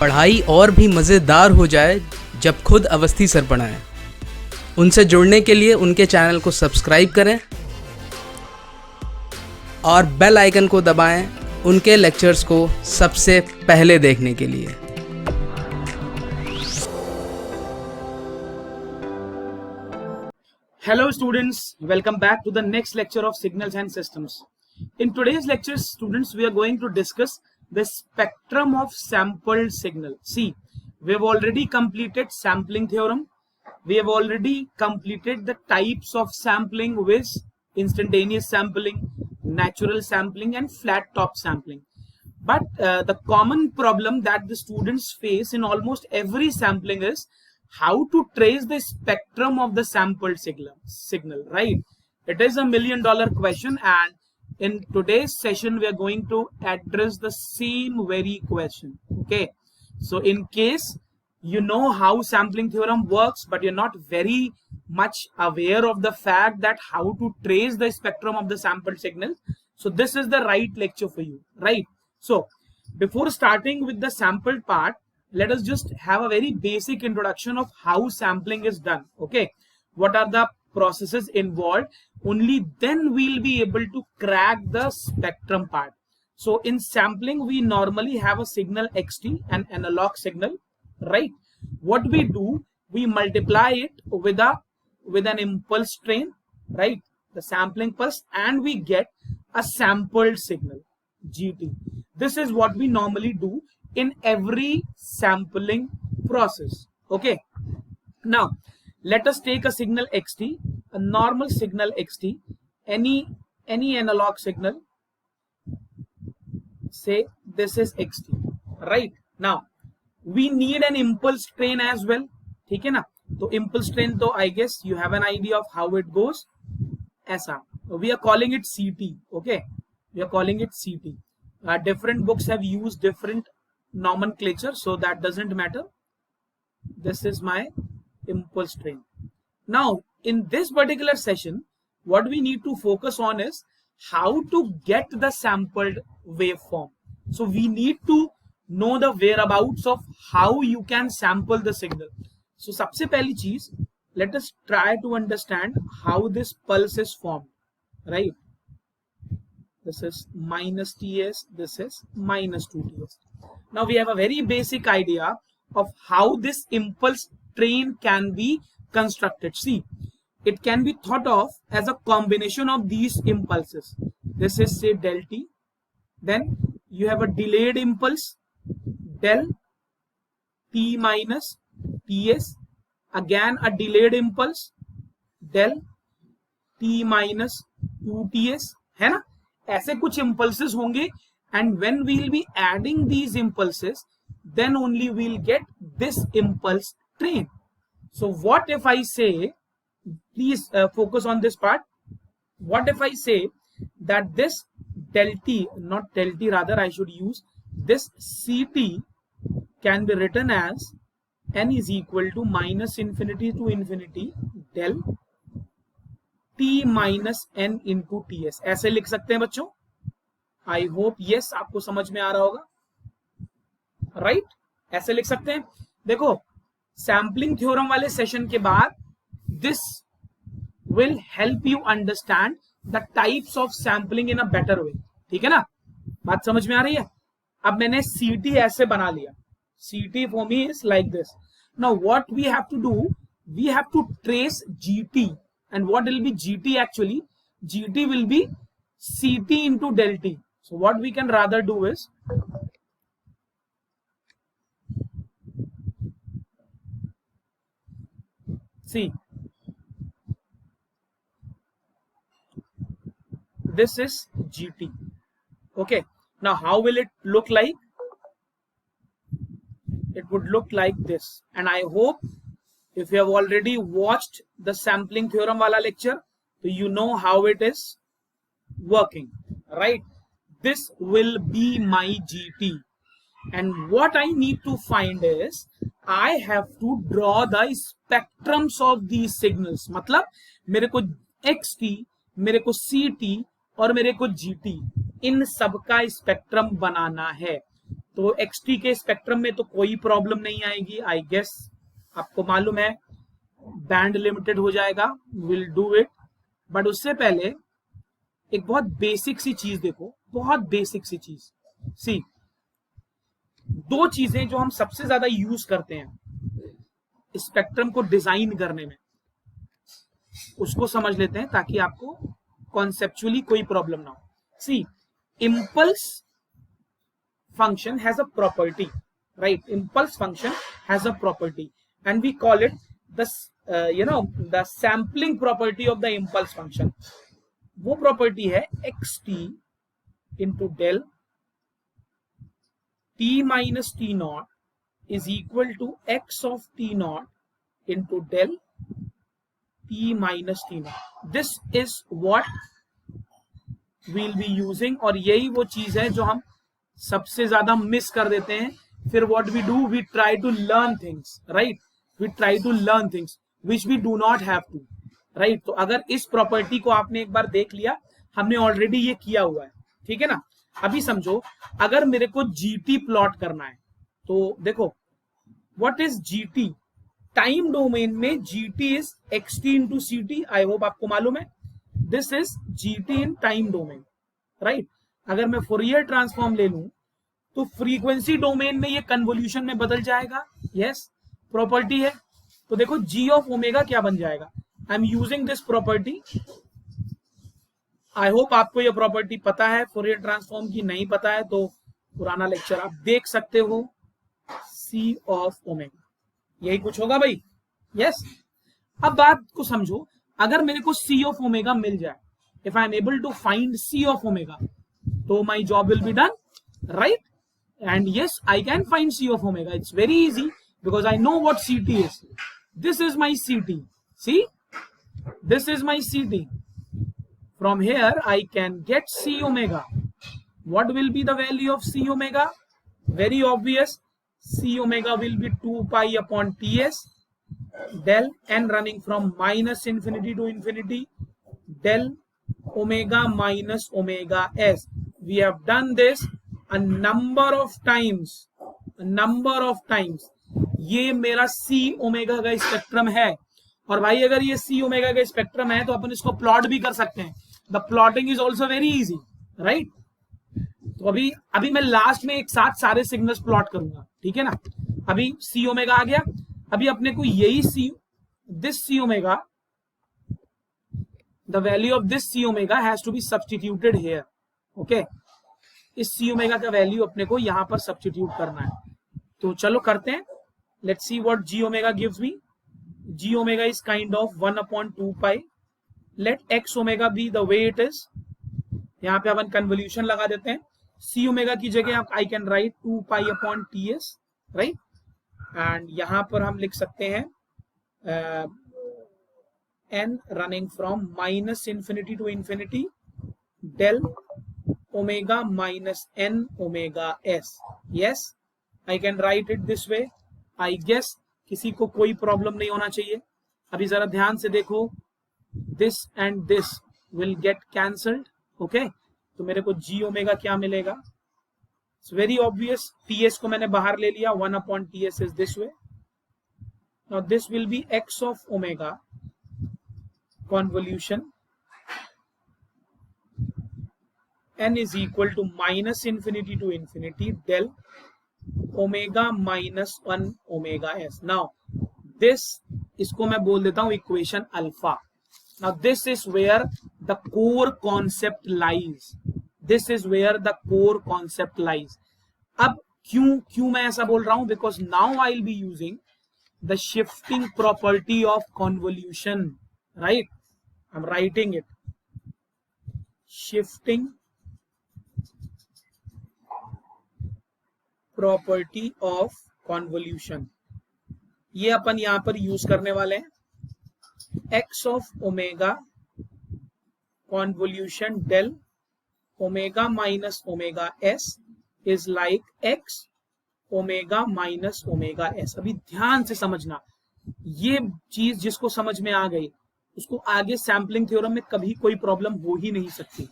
पढ़ाई और भी मज़ेदार हो जाए जब खुद अवस्थी सर पढ़ाएं। उनसे जुड़ने के लिए उनके चैनल को सब्सक्राइब करें और बेल आइकन को दबाएं उनके लेक्चर्स को सबसे पहले देखने के लिए। Hello students, welcome back to the next lecture of Signals and Systems. In today's lecture, students, we are going to discuss the spectrum of sampled signal. See, we have already completed sampling theorem. We have already completed the types of sampling with instantaneous sampling, natural sampling and flat top sampling. But the common problem that the students face in almost every sampling is how to trace the spectrum of the sampled signal, right? It is $1 million question, and in today's session we are going to address the same very question. Okay, so in case you know how sampling theorem works but you're not very much aware of the fact that how to trace the spectrum of the sampled signal, so this is the right lecture for you, right? So before starting with the sampled part, let us just have a very basic introduction of how sampling is done. Okay, what are the processes involved? Only then we'll be able to crack the spectrum part. So in sampling we normally have a signal xt, an analog signal, right? What we do, we multiply it with an impulse train, right? The sampling pulse, and we get a sampled signal, gt. This is what we normally do in every sampling process. Okay, now let us take a signal xt, a normal signal xt, any analog signal. Say this is xt, right? Now we need an impulse train as well, ठीक है ना? तो impulse train, तो I guess you have an idea of how it goes. ऐसा, we are calling it ct. Okay, we are calling it ct. Different books have used different nomenclature, so that doesn't matter. This is my impulse train. Now in this particular session, what we need to focus on is how to get the sampled waveform. So we need to know the whereabouts of how you can sample the signal. So सबसे पहली चीज, let us try to understand how this pulse is formed, right? This is minus ts, this is minus 2ts. Now we have a very basic idea of how this impulse train can be constructed. See, it can be thought of as a combination of these impulses. This is, say, del t. Then you have a delayed impulse, del t minus ts. Again a delayed impulse, del t minus 2ts, है ना? ऐसे कुछ impulses होंगे, and when we will be adding these impulses, then only we will get this impulse train. So what if I say, please focus on this part, what if I say that this del t, not del t, rather I should use this ct can be written as n is equal to minus infinity to infinity del t minus n into ts. ऐसे लिख सकते हैं बच्चों? I hope yes, आपको समझ में आ रहा होगा, राइट? ऐसे लिख सकते हैं. देखो, सैम्पलिंग थ्योरम वाले सेशन के बाद this will help you understand the types of sampling in a better way. ठीक है ना? बात समझ में आ रही है? अब मैंने ct ऐसे बना लिया. ct for me is like this. Now what we have to do, we have to trace gt. And what will be gt actually? gt will be ct into del t. So what we can rather do is, see, this is gt. Okay, now how will it look like? It would look like this, and I hope if you have already watched the sampling theorem wala lecture, so you know how it is working, right? This will be my gt, and what I need to find is I have to draw the spectrums of these signals. मतलब मेरे को xt, मेरे को ct और मेरे को gt, इन सब का स्पेक्ट्रम बनाना है. तो xt के स्पेक्ट्रम में तो कोई प्रॉब्लम नहीं आएगी, आई गेस आपको मालूम है बैंड लिमिटेड हो जाएगा, विल डू इट। बट उससे पहले एक बहुत बेसिक सी चीज देखो, बहुत बेसिक सी चीज। सी, दो चीजें जो हम सबसे ज्यादा यूज करते हैं स्पेक्ट्रम को डिजाइन करने में, उसको समझ लेते हैं ताकि आपको कॉन्सेप्चुअली कोई प्रॉब्लम ना हो। सी, impulse function has a property, right? Impulse function has a property and we call it the the sampling property of the impulse function. वो property है xt into del t minus t naught is equal to x of t naught into del t minus t naught. This is what we'll be using, और यही वो चीज है जो हम सबसे ज्यादा मिस कर देते हैं। फिर what we do, we try to learn things, right? We try to learn things which we do not have to, right? तो अगर इस प्रॉपर्टी को आपने एक बार देख लिया, हमने ऑलरेडी ये किया हुआ है, ठीक है ना? अभी समझो, अगर मेरे को जीटी प्लॉट करना है तो देखो what is GT. Time domain में जीटी इज एक्सटी इंटू सीटी, आई होप आपको मालूम है। This is GT in time domain, right? अगर मैं फोरियर ट्रांसफॉर्म ले लूं तो फ्रीक्वेंसी डोमेन में ये कन्वोल्यूशन में बदल जाएगा, यस, प्रॉपर्टी है। तो देखो जी ऑफ ओमेगा क्या बन जाएगा, I am using this property. I hope आपको ये प्रॉपर्टी पता है फोरियर ट्रांसफॉर्म की, नहीं पता है तो पुराना लेक्चर आप देख सकते हो। सी ऑफ ओमेगा, यही कुछ होगा भाई, यस। अब बात को समझो, अगर मेरे को सी ऑफ ओमेगा मिल जाए, if I am able to find C of omega, so my job will be done, right? And yes, I can find C of omega. It's very easy because I know what CT is. This is my CT. See, this is my CT. From here I can get C omega. What will be the value of C omega? Very obvious. C omega will be 2 pi upon Ts del n running from minus infinity to infinity del omega minus omega s. We have done this a number of times, ये मेरा C omega का spectrum है। और भाई अगर ये C omega का spectrum है तो अपन इसको प्लॉट भी कर सकते हैं। The plotting is also very easy, right? तो अभी मैं लास्ट में एक साथ सारे सिग्नल्स प्लॉट करूंगा, ठीक है ना? अभी C ओमेगा आ गया, अभी अपने को यही this C omega, the value of this C omega has to be substituted here, okay? इस C omega का वैल्यू अपने को यहां पर सब्स्टिट्यूट करना है, तो चलो करते हैं। Let's see what G omega gives me. G omega is kind of 1 upon 2 pi. Let X omega be the way it is. यहाँ पे अपन कन्वोल्यूशन लगा देते हैं। C omega की जगह आप I can write 2 pi upon Ts, right? And यहाँ पर हम लिख सकते हैं n running from minus infinity to infinity del omega minus n omega s. Yes, I can write it this way. I guess किसी को कोई प्रॉब्लम नहीं होना चाहिए। अभी जरा ध्यान से देखो, this and this will get cancelled, okay? तो मेरे को g ओमेगा क्या मिलेगा? It's very obvious. Ts को मैंने बाहर ले लिया, 1 upon Ts is this way. Now this will be x of omega convolution n is equal to minus infinity to infinity del omega minus 1 omega s. Now this, इसको मैं बोल देता हूं equation alpha. Now this is where the core concept lies. This is where the core concept lies. अब क्यों मैं ऐसा बोल रहा हूं? Because now I'll be using the shifting property of convolution, right? I'm writing it. Shifting property of convolution. ये अपन यहां पर यूज करने वाले हैं। x of omega convolution del omega minus omega s is like x omega minus omega s. अभी ध्यान से समझना, ये चीज जिसको समझ में आ गई उसको आगे सैम्पलिंग थ्योरम में कभी कोई प्रॉब्लम हो ही नहीं सकती।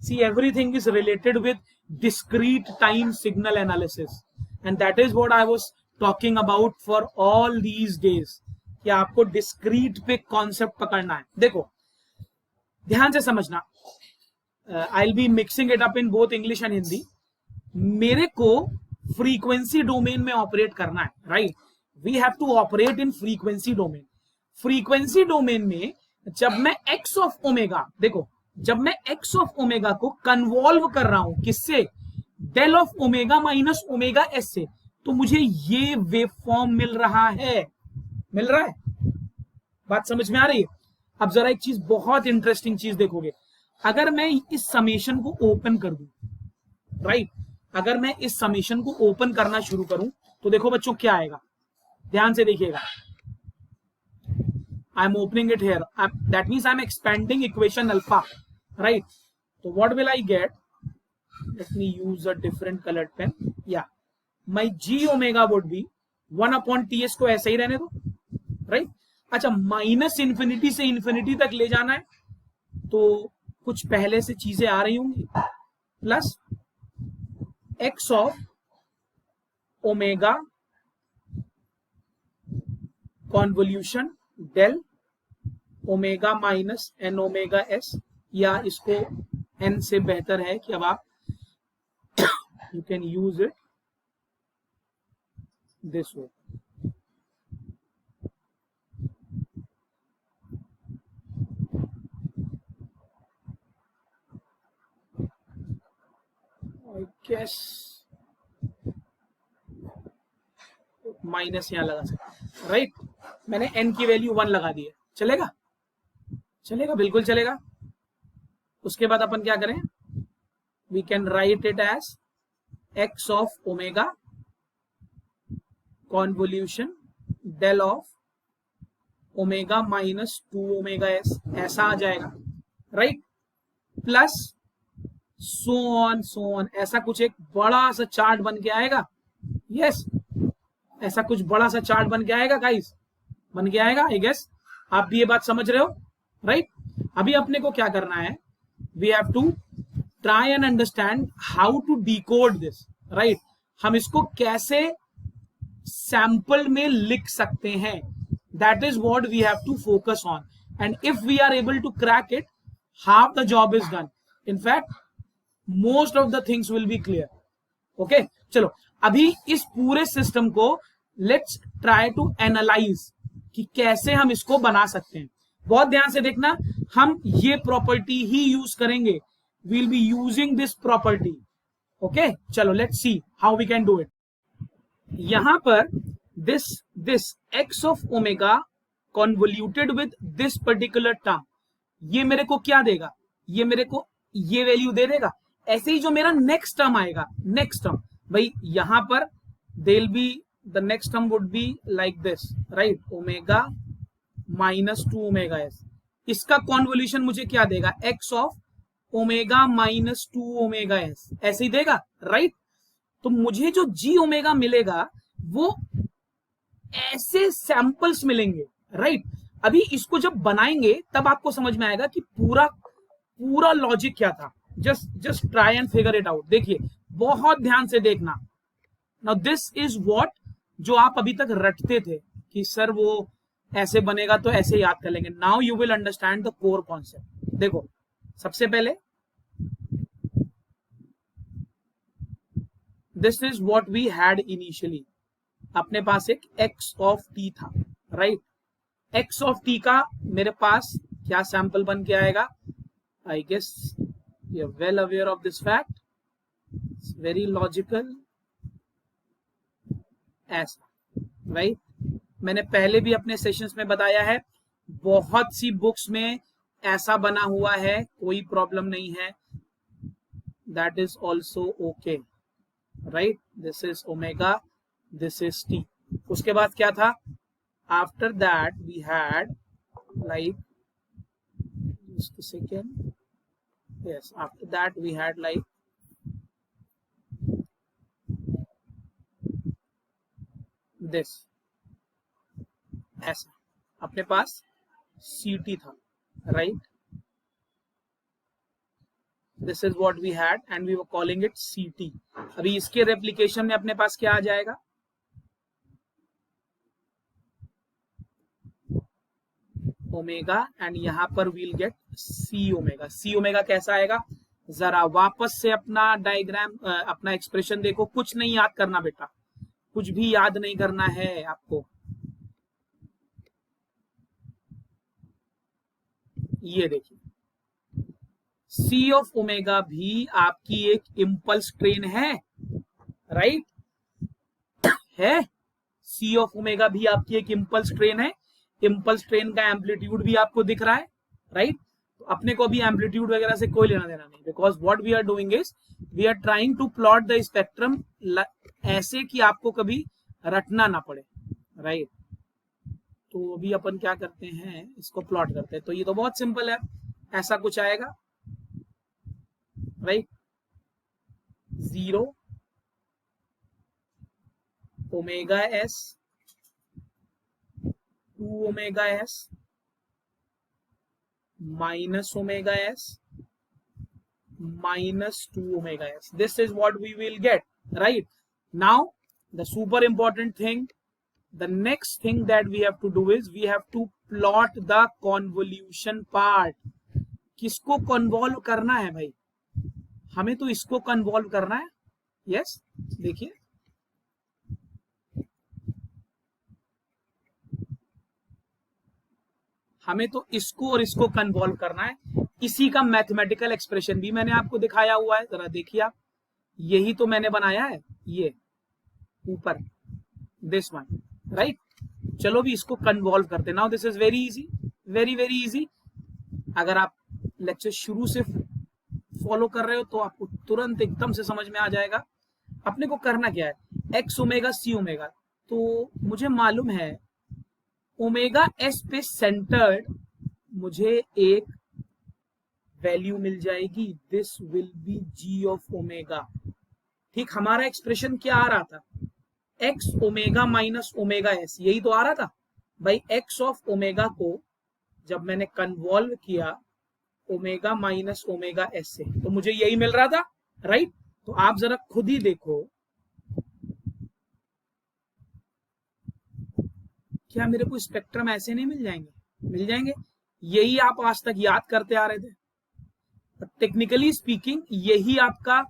See, everything is related with discrete time signal analysis, and that is what I was talking about for all these days कि आपको discrete पे concept पकड़ना है. देखो ध्यान से समझना, I'll be mixing it up in both English and Hindi. मेरे को फ्रीक्वेंसी डोमेन में ऑपरेट करना है, right. We have to operate in frequency domain. Frequency domain में जब मैं एक्स ऑफ ओमेगा, देखो जब मैं एक्स ऑफ ओमेगा को कन्वॉल्व कर रहा हूं किससे, del of omega minus omega S से, तो मुझे ये वेव फॉर्म मिल रहा है. बात समझ में आ रही है. अब जरा एक चीज, बहुत इंटरेस्टिंग चीज देखोगे, अगर मैं इस समेशन को ओपन कर दूं, राइट, अगर मैं इस समेशन को ओपन करना शुरू करूं तो देखो बच्चों क्या आएगा, ध्यान से देखिएगा. I am opening it here, that means I am expanding equation alpha, right. तो what will I get, let me use a different coloured pen. या my G omega would be 1/ts को ऐसे ही रहने दो, राइट. अच्छा, minus infinity से infinity तक ले जाना है तो कुछ पहले से चीजें आ रही होंगी, plus X of omega convolution del omega minus N omega S, या इसको एन से बेहतर है कि अब आप you can use it this way. I guess minus यहां लगा सकते, राइट. मैंने n की वैल्यू 1 लगा दी है, चलेगा, बिल्कुल चलेगा. उसके बाद अपन क्या करें, we can write it as X of omega convolution del of omega minus 2 omega S, ऐसा आ जाएगा, राइट. प्लस सो ऑन, ऐसा कुछ एक बड़ा सा चार्ट बन के आएगा. यस, ऐसा कुछ बड़ा सा चार्ट बन के आएगा गाइस, बन के आएगा. आई गेस आप भी ये बात समझ रहे हो, राइट. अभी अपने को क्या करना है, we have to try and understand how to decode this, right. हम इसको कैसे सैंपल में लिख सकते हैं, that is what we have to focus on. And if we are able to crack it, half the job is done. In fact most of the things will be clear. Okay, चलो अभी इस पूरे system को let's try to analyse कि कैसे हम इसको बना सकते हैं. बहुत ध्यान से देखना, हम ये प्रॉपर्टी ही यूज करेंगे, we will be using this property. Okay, चलो let's see how we can do it. यहां पर this X of omega convoluted with this particular term, ये मेरे को क्या देगा, ये मेरे को ये वैल्यू दे देगा. ऐसे ही जो मेरा नेक्स्ट टर्म आएगा, नेक्स्ट टर्म भाई यहां पर देल be the next term would be like this, right, omega minus 2 omega S. इसका कॉन्वोल्यूशन मुझे क्या देगा, x of omega minus 2 omega S, ऐसे ही देगा, राइट. तो मुझे जो जी ओमेगा मिलेगा वो ऐसे सैंपल्स मिलेंगे, राइट. अभी इसको जब बनाएंगे तब आपको समझ में आएगा कि पूरा लॉजिक क्या था. Just try and figure it out. देखिए बहुत ध्यान से देखना. नाउ दिस इज व्हाट जो आप अभी तक रटते थे कि सर वो ऐसे बनेगा तो ऐसे याद कर लेंगे. Now you will understand the core concept. देखो सबसे पहले this is what we had initially. अपने पास एक एक्स ऑफ टी था, राइट. एक्स ऑफ टी का मेरे पास क्या सैंपल बन के आएगा, I guess you are well aware of this fact, it's very logical, ऐसा, राइट. मैंने पहले भी अपने सेशंस में बताया है, बहुत सी बुक्स में ऐसा बना हुआ है, कोई प्रॉब्लम नहीं है, that is also okay, right. This is omega, this is T. उसके बाद क्या था, after that we had like just a second, yes, after that we had like this, ऐसा अपने पास ct था, right. This is what we had and we were calling it CT. अभी इसके रेप्लिकेशन में अपने पास क्या आ जाएगा, ओमेगा, एंड यहां पर वील गेट सी ओमेगा. सी ओमेगा कैसा आएगा, जरा वापस से अपना डायग्राम अपना एक्सप्रेशन देखो. कुछ नहीं याद करना बेटा, कुछ भी याद नहीं करना है आपको. ये देखिए, सी ऑफ ओमेगा भी आपकी एक इम्पल्स ट्रेन है, राइट है. सी ऑफ ओमेगा भी आपकी एक इम्पल्स ट्रेन है. इम्पल्स ट्रेन का एम्पलीट्यूड भी आपको दिख रहा है, राइट. तो अपने को भी एम्पलीट्यूड वगैरह से कोई लेना देना नहीं, because what we are doing is we are trying to plot the spectrum ऐसे कि आपको कभी रटना ना पड़े, राइट. तो अभी अपन क्या करते हैं, इसको प्लॉट करते हैं. तो ये तो बहुत सिंपल है, ऐसा कुछ आएगा, right. 0 omega S, 2 omega S, minus omega s, minus 2 omega s. This is what we will get, right? Now, the super important thing, the next thing that we have to do is we have to plot the convolution part. किसको convolve करना है भाई, हमें तो इसको convolve करना है. yes, देखिए हमें तो इसको और इसको कन्वॉल्व करना है. इसी का मैथमेटिकल एक्सप्रेशन भी मैंने आपको दिखाया हुआ है, जरा देखिए आप. यही तो मैंने बनाया है, ये ऊपर दिस वन, राइट. चलो भी इसको कन्वॉल्व करते. Now this is very easy, very very easy. अगर आप लेक्चर शुरू से फॉलो कर रहे हो तो आपको तुरंत एकदम से समझ में आ जाएगा. अपने को करना क्या है, एक्स ओमेगा सी ओमेगा. तो मुझे मालूम है ओमेगा एस पे सेंटर्ड मुझे एक वैल्यू मिल जाएगी, this will be G of omega. ठीक, हमारा एक्सप्रेशन क्या आ रहा था, X omega minus omega S, यही तो आ रहा था भाई. एक्स ऑफ ओमेगा को जब मैंने कन्वॉल्व किया ओमेगा माइनस ओमेगा एस से, तो मुझे यही मिल रहा था, राइट. तो आप जरा खुद ही देखो, क्या मेरे को स्पेक्ट्रम ऐसे नहीं मिल जाएंगे, मिल जाएंगे. यही आप आज तक याद करते आ रहे थे. टेक्निकली स्पीकिंग यही आपका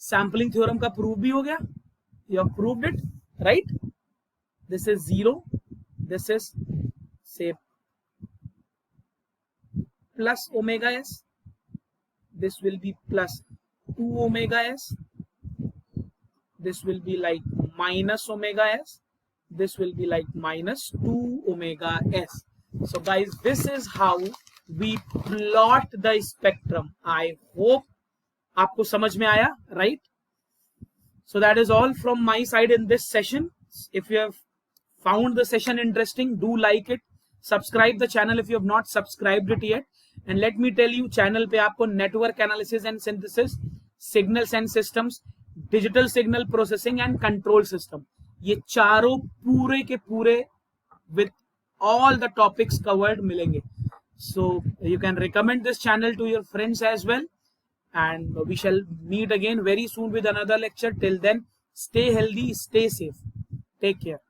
सैंपलिंग थ्योरम का प्रूव भी हो गया. You have proved it, right. This is 0, this is s plus omega s, this will be plus 2 omega s, this will be like minus omega s, this will be like minus 2 omega s. So guys, this is how we plot the spectrum. I hope आपको समझ में आया, right? So that is all from my side in this session. If you have found the session interesting, do like it. Subscribe the channel if you have not subscribed it yet. And let me tell you, channel पे आपको network analysis and synthesis, signals and systems, digital signal processing and control system, ये चारों पूरे के पूरे with all the topics covered मिलेंगे. So you can recommend this channel to your friends as well, and we shall meet again very soon with another lecture. Till then, stay healthy, stay safe, take care.